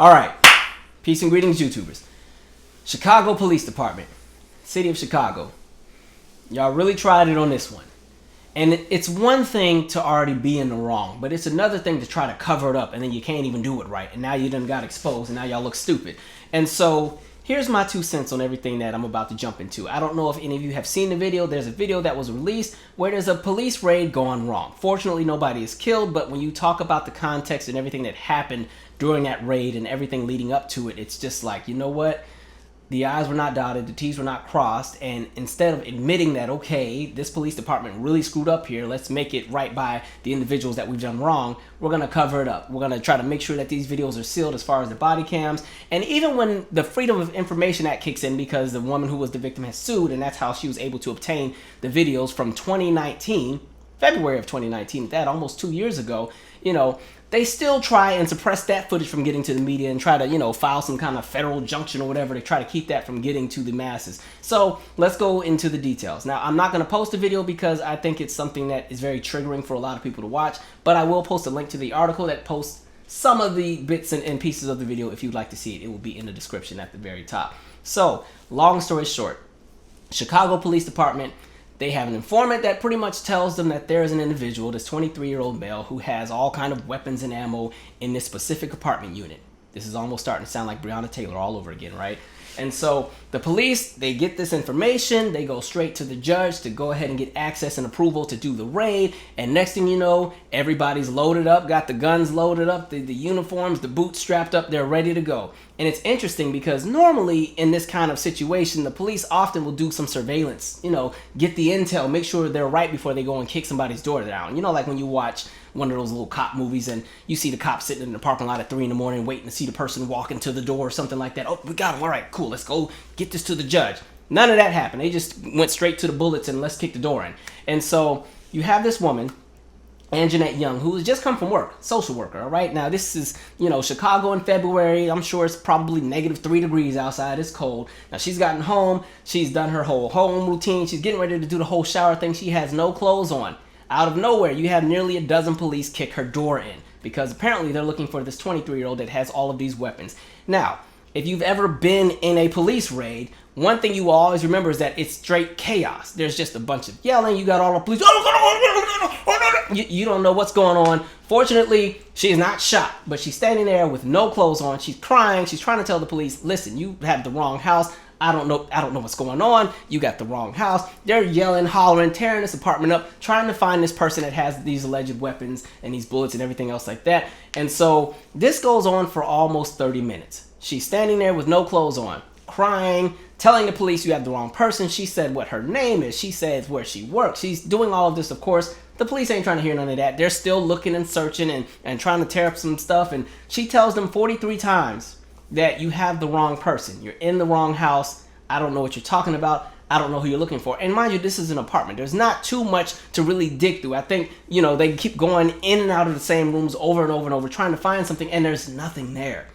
All right. Peace and greetings, YouTubers. Chicago Police Department. City of Chicago. Y'all really tried it on this one. And it's one thing to already be in the wrong, but it's another thing to try to cover it up, and then you can't even do it right. And now you done got exposed, and now y'all look stupid. And so here's my 2 cents on everything that I'm about to jump into. I don't know if any of you have seen the video. There's a video that was released where there's a police raid gone wrong. Fortunately, nobody is killed, but when you talk about the context and everything that happened during that raid and everything leading up to it, it's just like, you know what? The I's were not dotted, the T's were not crossed, and instead of admitting that, okay, this police department really screwed up here, let's make it right by the individuals that we've done wrong, we're going to cover it up. We're going to try to make sure that these videos are sealed as far as the body cams, and even when the Freedom of Information Act kicks in, because the woman who was the victim has sued, and that's how she was able to obtain the videos from 2019, February of 2019, that almost 2 years ago, you know, they still try and suppress that footage from getting to the media and try to, you know, file some kind of federal injunction or whatever to try to keep that from getting to the masses. So let's go into the details. Now, I'm not going to post a video because I think it's something that is very triggering for a lot of people to watch, but I will post a link to the article that posts some of the bits and pieces of the video. If you'd like to see it, it will be in the description at the very top. So, long story short, Chicago Police Department, they have an informant that pretty much tells them that there is an individual, this 23-year-old male, who has all kind of weapons and ammo in this specific apartment unit. This is almost starting to sound like Breonna Taylor all over again, right? And so the police, they get this information, they go straight to the judge to go ahead and get access and approval to do the raid, and next thing you know, everybody's loaded up, got the guns loaded up, the uniforms, the boots strapped up, they're ready to go. And it's interesting because normally in this kind of situation, the police often will do some surveillance, you know, get the intel, make sure they're right before they go and kick somebody's door down. You know, like when you watch one of those little cop movies and you see the cop sitting in the parking lot at 3 in the morning waiting to see the person walk into the door or something like that. Oh, we got him. All right, cool. Let's go get this to the judge. None of that happened. They just went straight to the bullets and let's kick the door in. And so you have this woman, Anjanet Young, who has just come from work, social worker, all right? Now, this is, you know, Chicago in February. I'm sure it's probably -3 degrees outside. It's cold. Now, she's gotten home. She's done her whole home routine. She's getting ready to do the whole shower thing. She has no clothes on. Out of nowhere, you have nearly a dozen police kick her door in because apparently they're looking for this 23-year-old that has all of these weapons. Now, if you've ever been in a police raid, one thing you will always remember is that it's straight chaos. There's just a bunch of yelling. You got all the police. You don't know what's going on. Fortunately, she is not shot, but she's standing there with no clothes on. She's crying. She's trying to tell the police, listen, you have the wrong house. I don't know what's going on. You got the wrong house. They're yelling, hollering, tearing this apartment up, trying to find this person that has these alleged weapons and these bullets and everything else like that. And so this goes on for almost 30 minutes. She's standing there with no clothes on, crying, telling the police you have the wrong person. She said what her name is. She says where she works. She's doing all of this, of course. The police ain't trying to hear none of that. They're still looking and searching and trying to tear up some stuff. And she tells them 43 times that you have the wrong person. You're in the wrong house. I don't know what you're talking about. I don't know who you're looking for. And mind you, this is an apartment. There's not too much to really dig through. I think, you know, they keep going in and out of the same rooms over and over and over, trying to find something, and there's nothing there.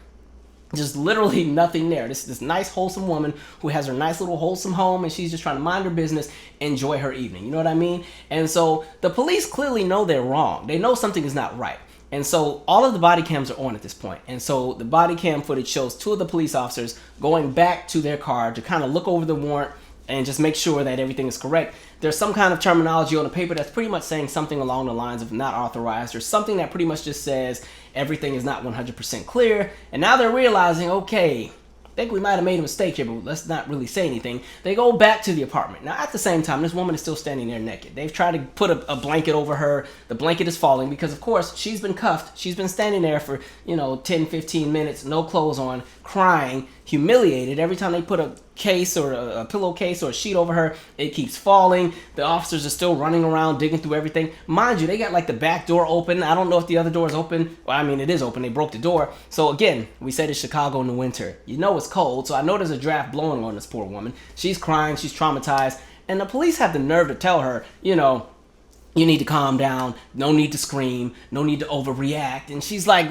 Just literally nothing there. This nice, wholesome woman who has her nice little wholesome home, and she's just trying to mind her business, enjoy her evening. You know what I mean? And so the police clearly know they're wrong. They know something is not right. And so all of the body cams are on at this point. And so the body cam footage shows 2 of the police officers going back to their car to kind of look over the warrant and just make sure that everything is correct. There's some kind of terminology on the paper that's pretty much saying something along the lines of not authorized, or something that pretty much just says everything is not 100% clear. And now they're realizing, okay, I think we might have made a mistake here, but let's not really say anything. They go back to the apartment. Now, at the same time, this woman is still standing there naked. They've tried to put a blanket over her. The blanket is falling because, of course, she's been cuffed. She's been standing there for, you know, 10, 15 minutes, no clothes on, crying, humiliated. Every time they put a case or a pillowcase or a sheet over her, it keeps falling. The officers are still running around, digging through everything. Mind you, they got like the back door open. I don't know if the other door is open. Well, I mean, it is open. They broke the door. So again, we said it's Chicago in the winter. You know it's cold, so I know there's a draft blowing on this poor woman. She's crying. She's traumatized. And the police have the nerve to tell her, you know, you need to calm down. No need to scream. No need to overreact. And she's like,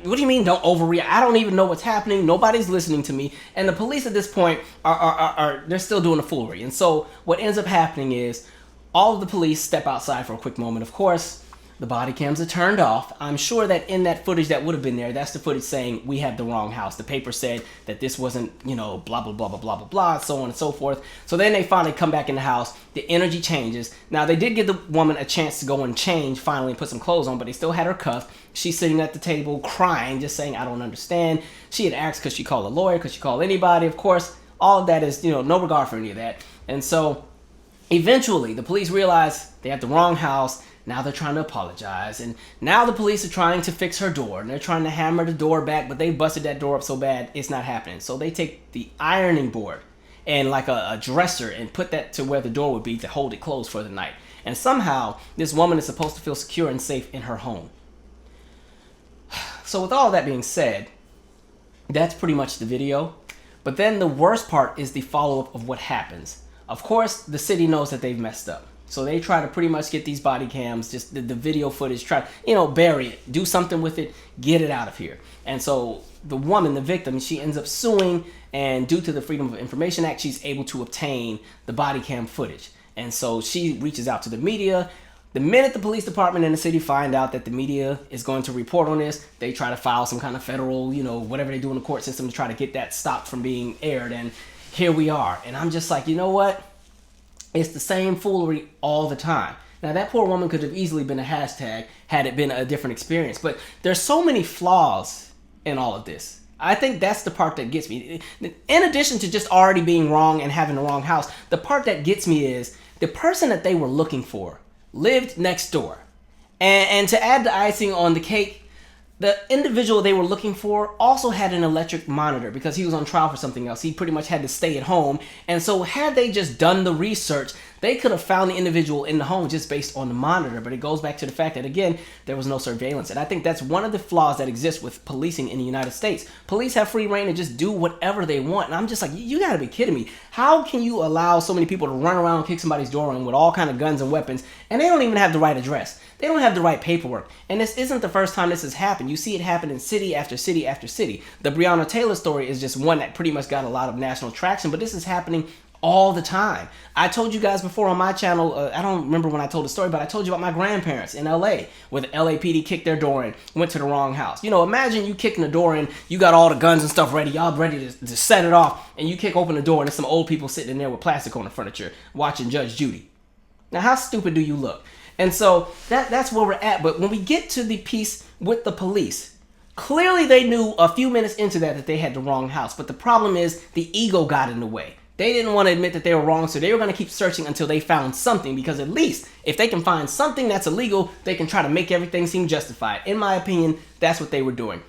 what do you mean don't overreact? I don't even know what's happening. Nobody's listening to me. And the police at this point they're still doing a foolery. And so what ends up happening is all of the police step outside for a quick moment. Of course, The body cams are turned off. I'm sure that in that footage that would have been there, that's the footage saying we have the wrong house. The paper said that this wasn't, blah, blah, blah, blah, blah, blah, blah, so on and so forth. So then they finally come back in the house. The energy changes. Now, they did give the woman a chance to go and change finally and put some clothes on, but they still had her cuffed. She's sitting at the table crying, just saying, I don't understand. She had asked, could she call a lawyer? Could she call anybody? Of course, all of that is, no regard for any of that. And so eventually the police realize they have the wrong house. Now they're trying to apologize. And now the police are trying to fix her door. And they're trying to hammer the door back, but they busted that door up so bad, it's not happening. So they take the ironing board and like a dresser and put that to where the door would be to hold it closed for the night. And somehow this woman is supposed to feel secure and safe in her home. So with all that being said, that's pretty much the video. But then the worst part is the follow-up of what happens. Of course, the city knows that they've messed up. So they try to pretty much get these body cams, just the video footage, try, bury it, do something with it, get it out of here. And so the woman, the victim, she ends up suing, and due to the Freedom of Information Act, she's able to obtain the body cam footage. And so she reaches out to the media. The minute the police department and the city find out that the media is going to report on this, they try to file some kind of federal, whatever they do in the court system to try to get that stopped from being aired. And here we are. And I'm just like, you know what? It's the same foolery all the time. Now, that poor woman could have easily been a hashtag had it been a different experience. But there's so many flaws in all of this. I think that's the part that gets me. In addition to just already being wrong and having the wrong house, the part that gets me is the person that they were looking for lived next door. And to add the icing on the cake, the individual they were looking for also had an electric monitor because he was on trial for something else. He pretty much had to stay at home. And so had they just done the research, they could have found the individual in the home just based on the monitor. But it goes back to the fact that, again, there was no surveillance. And I think that's one of the flaws that exist with policing in the United States. Police have free reign to just do whatever they want. And I'm just like, you gotta be kidding me. How can you allow so many people to run around and kick somebody's door in with all kind of guns and weapons, and they don't even have the right address? They don't have the right paperwork. And this isn't the first time this has happened. You see it happen in city after city after city. The Breonna Taylor story is just one that pretty much got a lot of national traction, but this is happening all the time. I told you guys before on my channel, I don't remember when I told the story, but I told you about my grandparents in LA, where the LAPD kicked their door in, went to the wrong house. Imagine you kicking the door in, you got all the guns and stuff ready, y'all ready to set it off, and you kick open the door and there's some old people sitting in there with plastic on the furniture watching Judge Judy. Now, how stupid do you look? And so that's where we're at. But when we get to the piece with the police, clearly they knew a few minutes into that they had the wrong house. But the problem is the ego got in the way. They didn't want to admit that they were wrong, so they were going to keep searching until they found something, because at least if they can find something that's illegal, they can try to make everything seem justified. In my opinion, that's what they were doing.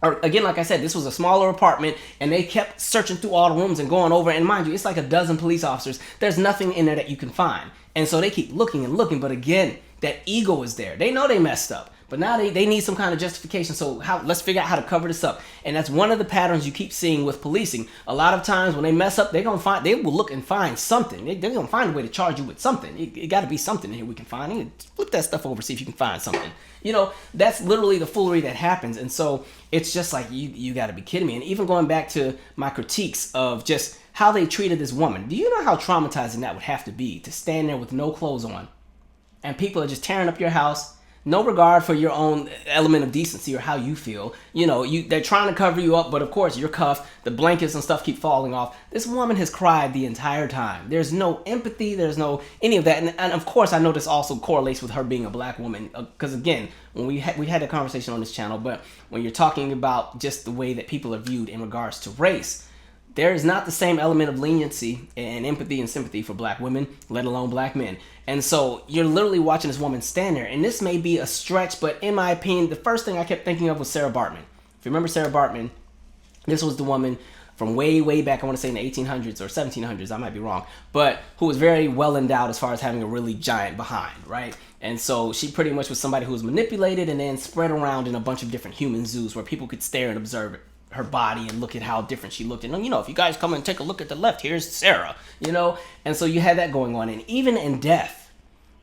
Or again, like I said, this was a smaller apartment, and they kept searching through all the rooms and going over. And mind you, it's like a dozen police officers. There's nothing in there that you can find. And so they keep looking and looking. But again, that ego is there. They know they messed up, but now they need some kind of justification. So let's figure out how to cover this up. And that's one of the patterns you keep seeing with policing. A lot of times when they mess up, they will look and find something. They're going to find a way to charge you with something. It got to be something in here we can find. You flip that stuff over, see if you can find something. That's literally the foolery that happens. And so it's just like, you got to be kidding me. And even going back to my critiques of just how they treated this woman. Do you know how traumatizing that would have to be, to stand there with no clothes on and people are just tearing up your house? No regard for your own element of decency or how you feel. They're trying to cover you up, but of course you're cuffed. The blankets and stuff keep falling off. This woman has cried the entire time. There's no empathy. There's no any of that. And of course, I know this also correlates with her being a black woman. Because again, when we had a conversation on this channel, but when you're talking about just the way that people are viewed in regards to race, there is not the same element of leniency and empathy and sympathy for black women, let alone black men. And so you're literally watching this woman stand there. And this may be a stretch, but in my opinion, the first thing I kept thinking of was Sarah Bartman. If you remember Sarah Bartman, this was the woman from way, way back, I want to say in the 1800s or 1700s, I might be wrong, but who was very well endowed as far as having a really giant behind, right? And so she pretty much was somebody who was manipulated and then spread around in a bunch of different human zoos where people could stare and observe it, her body, and look at how different she looked. And if you guys come and take a look at the left, here's Sarah, and so you had that going on. And even in death,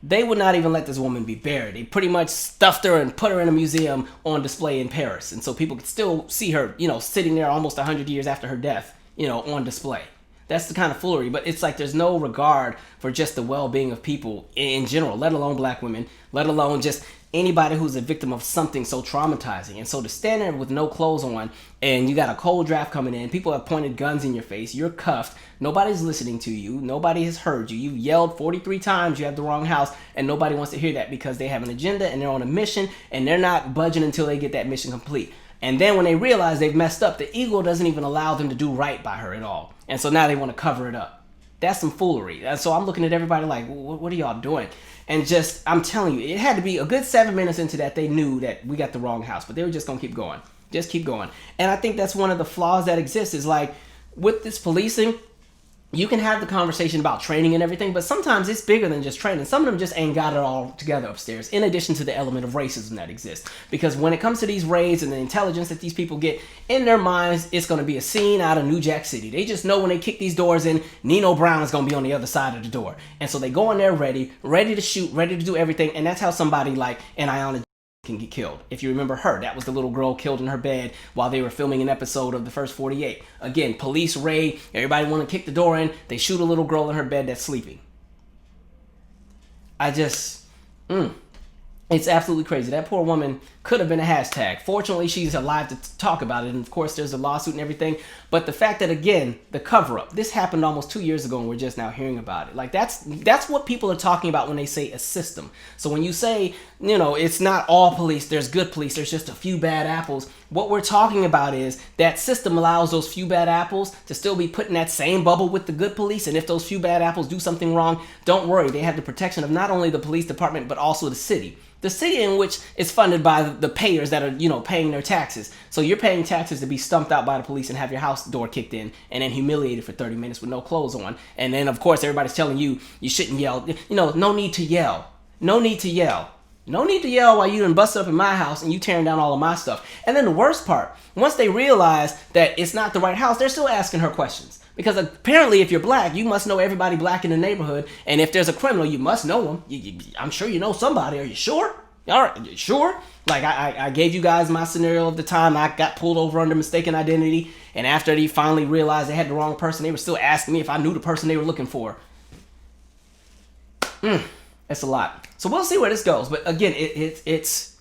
they would not even let this woman be buried. They pretty much stuffed her and put her in a museum on display in Paris, and so people could still see her, sitting there almost 100 years after her death, on display. That's the kind of foolery. But it's like there's no regard for just the well-being of people in general, let alone black women, let alone just anybody who's a victim of something so traumatizing. And so to stand there with no clothes on, and you got a cold draft coming in, people have pointed guns in your face, you're cuffed, nobody's listening to you, nobody has heard you, you've yelled 43 times you have the wrong house, and nobody wants to hear that because they have an agenda and they're on a mission, and they're not budging until they get that mission complete. And then when they realize they've messed up, the ego doesn't even allow them to do right by her at all. And so now they want to cover it up. That's some foolery. And so I'm looking at everybody like, what are y'all doing? And just, I'm telling you, it had to be a good 7 minutes into that they knew that we got the wrong house, but they were just going to keep going. Just keep going. And I think that's one of the flaws that exists is like with this policing, you can have the conversation about training and everything, but sometimes it's bigger than just training. Some of them just ain't got it all together upstairs, in addition to the element of racism that exists. Because when it comes to these raids and the intelligence that these people get, in their minds, it's going to be a scene out of New Jack City. They just know when they kick these doors in, Nino Brown is going to be on the other side of the door. And so they go in there ready to shoot, ready to do everything, and that's how somebody like an Ayanna can get killed. If you remember her, that was the little girl killed in her bed while they were filming an episode of the first 48. Again, police raid, everybody want to kick the door in, they shoot a little girl in her bed that's sleeping. It's absolutely crazy. That poor woman could have been a hashtag. Fortunately, she's alive to talk about it, and of course there's a lawsuit and everything, but the fact that, again, the cover-up, this happened almost 2 years ago and we're just now hearing about it. Like, that's what people are talking about when they say a system. So when you say, it's not all police, there's good police, there's just a few bad apples, what we're talking about is that system allows those few bad apples to still be put in that same bubble with the good police, and if those few bad apples do something wrong, don't worry, they have the protection of not only the police department but also the city. The city in which is funded by the payers that are, paying their taxes. So you're paying taxes to be stumped out by the police and have your house door kicked in and then humiliated for 30 minutes with no clothes on. And then, of course, everybody's telling you shouldn't yell. No need to yell. No need to yell. No need to yell while you done busted up in my house and you tearing down all of my stuff. And then the worst part, once they realize that it's not the right house, they're still asking her questions. Because apparently if you're black, you must know everybody black in the neighborhood. And if there's a criminal, you must know them. I'm sure you know somebody. Are you sure? All right, you sure? Like I gave you guys my scenario of the time I got pulled over under mistaken identity. And after they finally realized they had the wrong person, they were still asking me if I knew the person they were looking for. That's a lot. So we'll see where this goes. But again, it's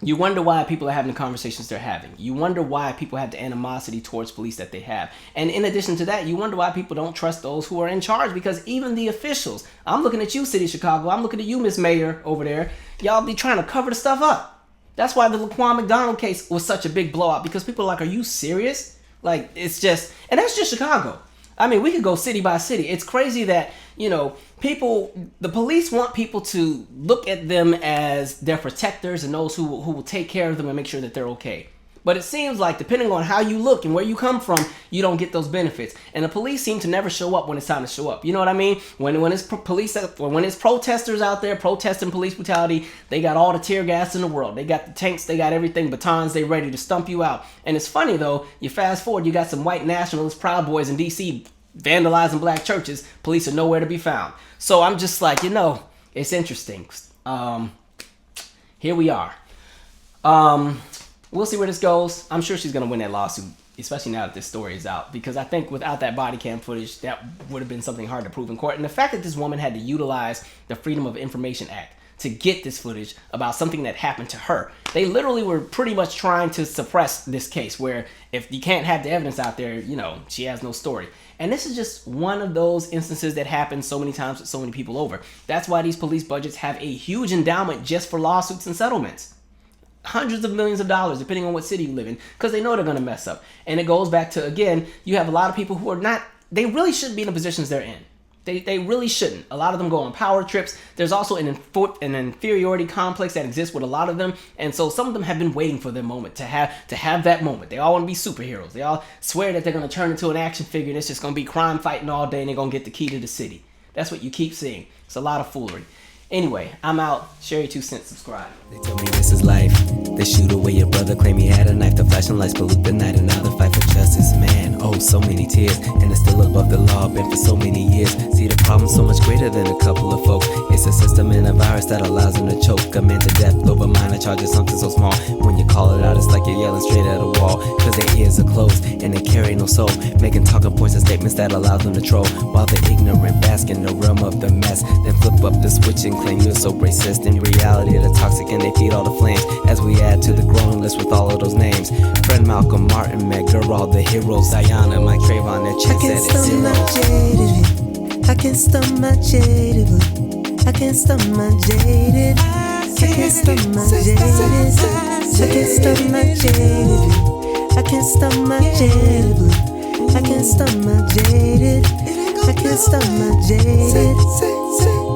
you wonder why people are having the conversations they're having. You wonder why people have the animosity towards police that they have. And in addition to that, you wonder why people don't trust those who are in charge, because even the officials, I'm looking at you, City of Chicago, I'm looking at you, Miss Mayor over there, y'all be trying to cover the stuff up. That's why the Laquan McDonald case was such a big blowout, because people are like, are you serious? Like, it's just, and that's just Chicago. I mean, we could go city by city. It's crazy that, the police want people to look at them as their protectors and those who will take care of them and make sure that they're okay. But it seems like depending on how you look and where you come from, you don't get those benefits. And the police seem to never show up when it's time to show up. You know what I mean? When it's police, or when it's protesters out there protesting police brutality, they got all the tear gas in the world. They got the tanks, they got everything, batons, they ready to stump you out. And it's funny though, you fast forward, you got some white nationalist Proud Boys in DC vandalizing black churches. Police are nowhere to be found. So I'm just like, it's interesting. Here we are. We'll see where this goes. I'm sure she's going to win that lawsuit, especially now that this story is out, because I think without that body cam footage, that would have been something hard to prove in court. And the fact that this woman had to utilize the Freedom of Information Act to get this footage about something that happened to her. They literally were pretty much trying to suppress this case, where if you can't have the evidence out there, she has no story. And this is just one of those instances that happens so many times with so many people over. That's why these police budgets have a huge endowment just for lawsuits and settlements. Hundreds of millions of dollars, depending on what city you live in, because they know they're going to mess up. And it goes back to, again, you have a lot of people who are not, they really shouldn't be in the positions they're in. They really shouldn't. A lot of them go on power trips. There's also an inferiority complex that exists with a lot of them. And so some of them have been waiting for their moment, to have that moment. They all want to be superheroes. They all swear that they're going to turn into an action figure and it's just going to be crime fighting all day and they're going to get the key to the city. That's what you keep seeing. It's a lot of foolery. Anyway, I'm out. Share your 2 cents. Subscribe. They tell me this is life. They shoot away your brother, claim he had a knife. The flashing lights pollute the night, and now the fight for justice. Man, oh, so many tears, and it's still above the law, been for so many years. See the problem so much greater than a couple of folk. It's a system and a virus that allows them to choke a man to death over minor charges, something so small. When you call it out, it's like you're yelling straight at a wall, cause their ears are closed and they carry no soul, making talking points and statements that allow them to troll, while the ignorant bask in the realm of the mess, then flip up the switch and them claim you're so racist. In reality, they're toxic and they feed all the flames. As we add to the growing list with all of those names. Fred, Malcolm, Martin, Medgar, all the heroes. Diana, Mike, Trayvon, their chance at it zero. I can't stop my jaded. I can't stop my jaded. I can't stop my jaded. I can't stop my jaded. I can't stop my jaded. I can't stop my jaded. I can't stop my jaded.